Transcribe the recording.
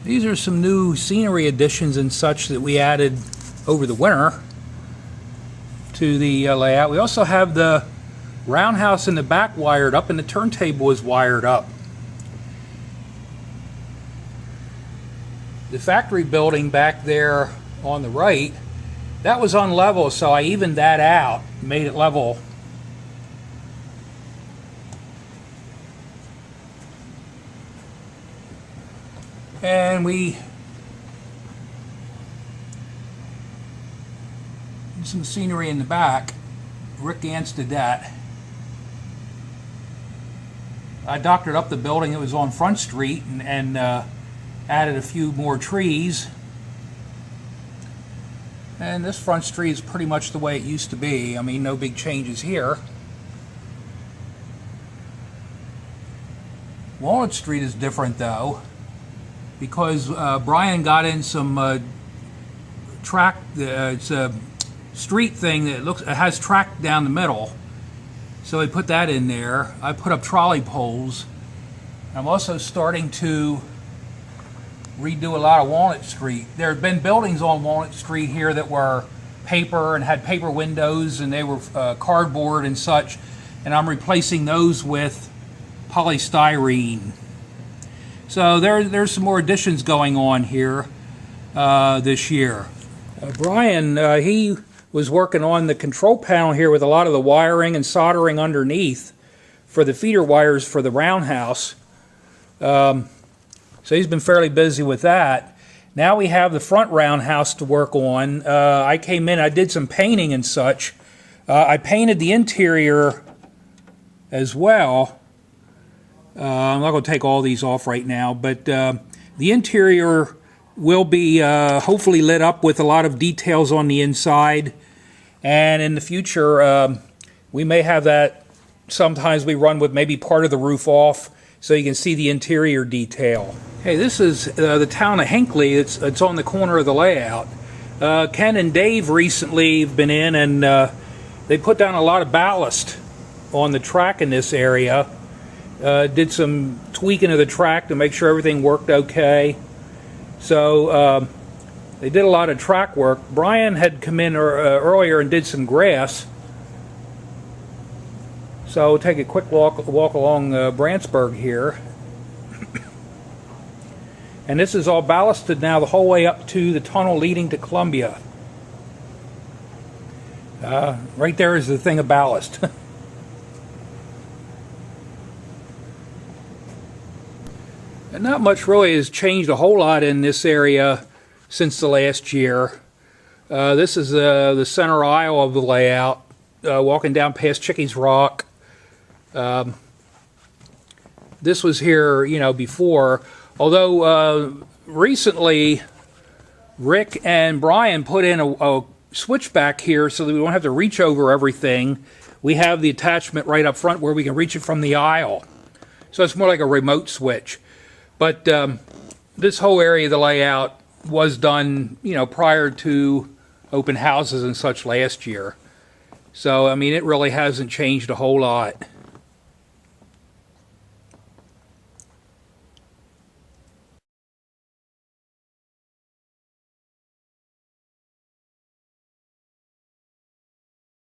These are some new scenery additions and such that we added over the winter to the layout. We also have the roundhouse in the back wired up, and the turntable is wired up. The factory building back there on the right, that was on level, so I evened that out, made it level. And we some scenery in the back. Rick Gantz did that. I doctored up the building that was on Front Street and added a few more trees. And this Front Street is pretty much the way it used to be. I mean, no big changes here. Walnut Street is different though, because Brian got in some track. It's a street thing that it has track down the middle, so he put that in there. I put up trolley poles. I'm also starting to redo a lot of Walnut Street. There had been buildings on Walnut Street here that were paper and had paper windows, and they were cardboard and such, and I'm replacing those with polystyrene. So there's some more additions going on here this year. Brian, he was working on the control panel here with a lot of the wiring and soldering underneath for the feeder wires for the roundhouse. So he's been fairly busy with that. Now we have the front roundhouse to work on. I came in, I did some painting and such. I painted the interior as well. I'm not going to take all these off right now, but the interior will be hopefully lit up with a lot of details on the inside. And in the future, we may have that. Sometimes we run with maybe part of the roof off so you can see the interior detail. Hey, this is the town of Hinckley. It's on the corner of the layout. Ken and Dave recently have been in, and they put down a lot of ballast on the track in this area. Did some tweaking of the track to make sure everything worked okay. So they did a lot of track work. Brian had come in earlier and did some grass. So we'll take a quick walk along Brantsburg here. And this is all ballasted now the whole way up to the tunnel leading to Columbia. Right there is the thing of ballast. And not much really has changed a whole lot in this area since the last year. This is the center aisle of the layout, walking down past Chickies Rock. This was here, before. Although recently, Rick and Brian put in a switch back here so that we don't have to reach over everything. We have the attachment right up front where we can reach it from the aisle. So it's more like a remote switch. But this whole area of the layout was done, prior to open houses and such last year. So, I mean, it really hasn't changed a whole lot.